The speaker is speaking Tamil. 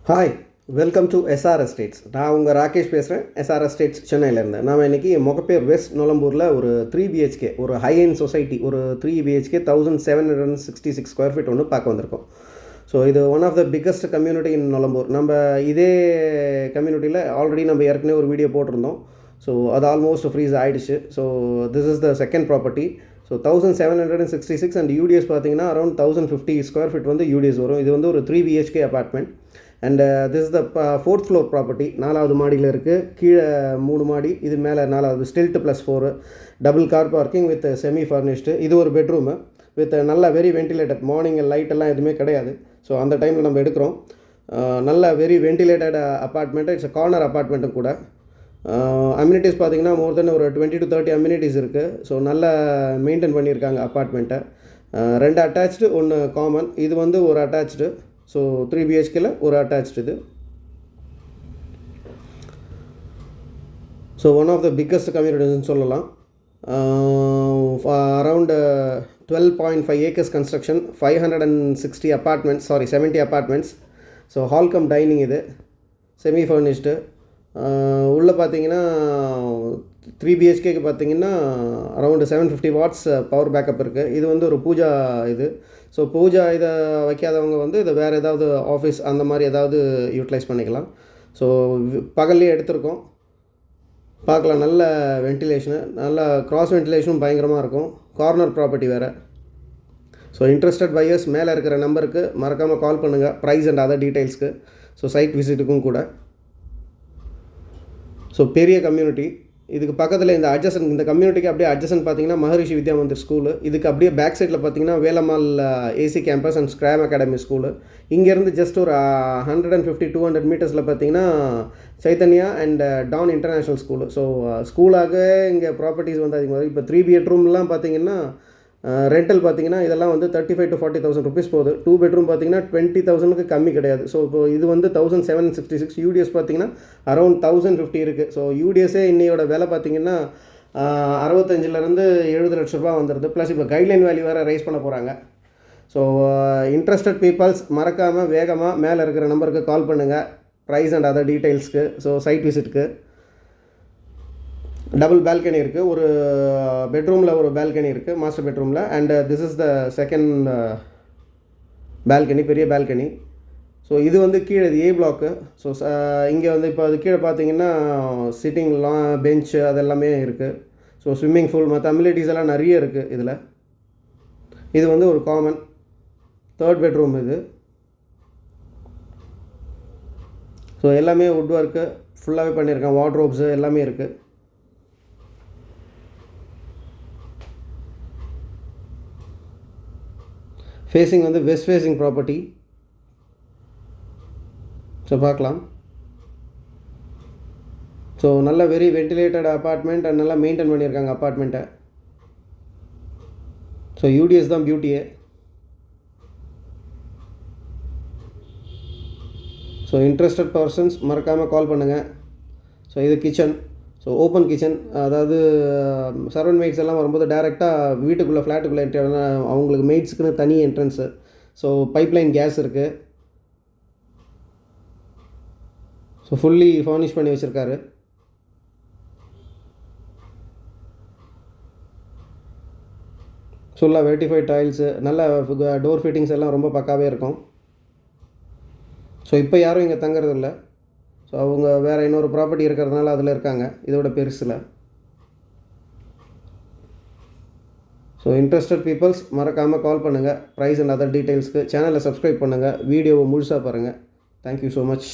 Hi, welcome to SR estates. நான் உங்கள் ராகேஷ் பேசுகிறேன், எஸ்ஆர் எஸ்டேட்ஸ் சென்னையிலேருந்து. நாம் இன்றைக்கி மொகப்பேர் வெஸ்ட் நுளம்பூரில் ஒரு 3 BHK ஒரு ஹை எண்ட் சொசைட்டி, ஒரு 3 BHK 1766 ஸ்கொயர் ஃபீட் ஒன்று பார்க்க வந்திருக்கோம். ஸோ இது one of the biggest community in Nolambur. நம்ம இதே கம்யூனிட்டியில் ஆல்ரெடி நம்ம ஏற்கனவே ஒரு வீடியோ போட்டிருந்தோம். ஸோ அது ஆல்மோஸ்ட் ஃப்ரீஸ் ஆகிடுச்சு. So this is the second property. So 1766 and UDS பார்த்தீங்கன்னா அரௌண்ட் 1050 ஸ்கொயர் ஃபீட் வந்து யூடிஎஸ் வரும். இது வந்து ஒரு 3 BHK apartment. And this is the 4th floor property. 4வது மாடியில் இருக்குது. கீழே 3 மாடி, இது மேலே 4வது ஸ்டில்ட் +4 double car parking with semi furnished. இது ஒரு பெட்ரூமு வித் நல்ல வெரி வென்டிலேட்டட். மார்னிங் லைட் எல்லாம் எதுவுமே கிடையாது. ஸோ அந்த டைமில் நம்ம எடுக்கிறோம். நல்ல very ventilated apartment. It's corner அப்பார்ட்மெண்ட்டும் கூட. அம்யூனிட்டிஸ் பார்த்திங்கன்னா மோர் தென் ஒரு 20 to 30 அம்யூனிட்டிஸ் இருக்குது. ஸோ நல்லா மெயின்டைன் பண்ணியிருக்காங்க அப்பார்ட்மெண்ட்டை. 2 அட்டாச்டு, 1 காமன். இது வந்து ஒரு அட்டாச்டு. ஸோ 3 BHKல ஒரு அட்டாச்டு இது. So one of the biggest கம்யூனிட்டிஸ்னு சொல்லலாம். Around 12.5 acres construction, 560 apartments, 70 apartments. So hall cum dining இது, செமி ஃபர்னிஷ்டு. உள்ளே பார்த்தீங்கன்னா 3 BHKக்கு பார்த்தீங்கன்னா அரௌண்டு 750 வாட்ஸ் பவர் பேக்கப் இருக்குது. இது வந்து ஒரு பூஜா இது. ஸோ பூஜா இதை வைக்காதவங்க வந்து இதை வேறு ஏதாவது ஆஃபீஸ் அந்த மாதிரி ஏதாவது யூட்டிலைஸ் பண்ணிக்கலாம். ஸோ பகல்லையே எடுத்திருக்கோம், பார்க்கலாம். நல்ல வென்டிலேஷனு, நல்ல க்ராஸ் வென்டிலேஷனும் பயங்கரமாக இருக்கும். கார்னர் ப்ராப்பர்ட்டி வேறு. ஸோ இன்ட்ரெஸ்டட் பையர்ஸ் மேலே இருக்கிற நம்பருக்கு மறக்காமல் கால் பண்ணுங்கள், ப்ரைஸ் அண்ட் அதர் டீட்டெயில்ஸ்க்கு. ஸோ சைட் விசிட்டுக்கும் கூட. ஸோ பெரிய கம்யூனிட்டி. இதுக்கு பக்கத்தில் இந்த கம்யூனிட்டிக்கு அப்படியே அட்ஜசன்ட் பார்த்தீங்கன்னா மகரிஷி வித்யா மந்திர் ஸ்கூலு. இதுக்கு அப்படியே பேக் சைடில் பார்த்தீங்கன்னா Velammal AC campus and scram academy school. இங்கேருந்து ஜஸ்ட் ஒரு 150-200 மீட்டர்ஸில் பார்த்தீங்கன்னா Chaitanya and Don international school. So ஸ்கூலாக இங்கே ப்ராப்பர்ட்டிஸ் வந்து அதிகமாக. இப்போ 3 bedroomலாம் பார்த்தீங்கன்னா ரெண்டல் பார்த்தீங்கன்னா இதெல்லாம் வந்து 35,000 to 40,000 ருபீஸ் போகுது. 2 bedroom பார்த்தீங்கன்னா 20,000க்கு கம்மி கிடையாது. ஸோ இப்போ இது வந்து 1766. யூடிஎஸ் பார்த்தீங்கன்னா அரௌண்ட் 1050 இருக்குது. ஸோ யூடிஎஸ்ஸே இன்னையோட விலை பார்த்தீங்கன்னா 65 70 லட்ச ரூபா வந்துடுது. ப்ளஸ் இப்போ கைட்லைன் வேல்யூ வேறு ரைஸ் பண்ண போகிறாங்க. ஸோ இன்ட்ரெஸ்டட் பீப்புள்ஸ் மறக்காமல் வேகமாக மேலே இருக்கிற நம்பருக்கு கால் பண்ணுங்கள், ப்ரைஸ் அண்ட் அதர் டீட்டெயில்ஸ்க்கு. ஸோ சைட் விசிட்டுக்கு. டபுள் பால்கனி இருக்குது. ஒரு பெட்ரூமில் ஒரு பால்கனி இருக்குது, மாஸ்டர் பெட்ரூமில். And this is the second balcony, பெரிய பால்கனி. ஸோ இது வந்து கீழே இது A பிளாக்கு. ஸோ இங்கே வந்து இப்போ அது கீழே பார்த்தீங்கன்னா சிட்டிங் பெஞ்சு அதெல்லாமே இருக்குது. ஸோ ஸ்விம்மிங் பூல் மற்ற அம்யூனிட்டிஸ் எல்லாம் நிறைய இருக்குது இதில். இது வந்து ஒரு காமன் 3rd bedroom இது. ஸோ எல்லாமே வுட் ஒர்க்கு ஃபுல்லாகவே பண்ணியிருக்கேன். வார்ட்ரோப்ஸு எல்லாமே இருக்குது. ஃபேஸிங் வந்து வெஸ்ட் ஃபேஸிங் ப்ராப்பர்ட்டி. ஸோ பார்க்கலாம். ஸோ நல்ல வெரி வென்டிலேட்டட் அப்பார்ட்மெண்ட் அண்ட் நல்லா மெயின்டைன் பண்ணியிருக்காங்க அப்பார்ட்மெண்ட்டை. ஸோ யூடிஎஸ் தான் பியூட்டியே. ஸோ இன்ட்ரெஸ்டட் பர்சன்ஸ் மறக்காமல் கால் பண்ணுங்கள். ஸோ இது கிச்சன். ஸோ ஓப்பன் கிச்சன், அதாவது சர்வன்ட் மெய்ட்ஸ் எல்லாம் வரும்போது டேரெக்டாக வீட்டுக்குள்ளே ஃப்ளாட்டுக்குள்ளே அவங்களுக்கு மெய்ட்ஸுக்குன்னு தனி என்ட்ரன்ஸு. ஸோ பைப்லைன் கேஸ் இருக்குது. ஸோ ஃபுல்லி ஃபர்னிஷ் பண்ணி வச்சுருக்காரு. ஃபுல்லாக வெர்டிஃபைட் டைல்ஸு, நல்ல டோர் ஃபிட்டிங்ஸ் எல்லாம் ரொம்ப பக்காவே இருக்கும். ஸோ இப்போ யாரும் இங்கே தங்குறது இல்லை. ஸோ அவங்க வேறு இன்னொரு ப்ராப்பர்ட்டி இருக்கிறதுனால அதில் இருக்காங்க, இதோட பெருசில். ஸோ இன்ட்ரெஸ்டட் பீப்புள்ஸ் மறக்காமல் கால் பண்ணுங்கள், ப்ரைஸ் அண்ட் அதர் டீட்டெயில்ஸ்க்கு. சேனலை சப்ஸ்கிரைப் பண்ணுங்கள், வீடியோவை முழுசாக பாருங்கள். Thank you so much.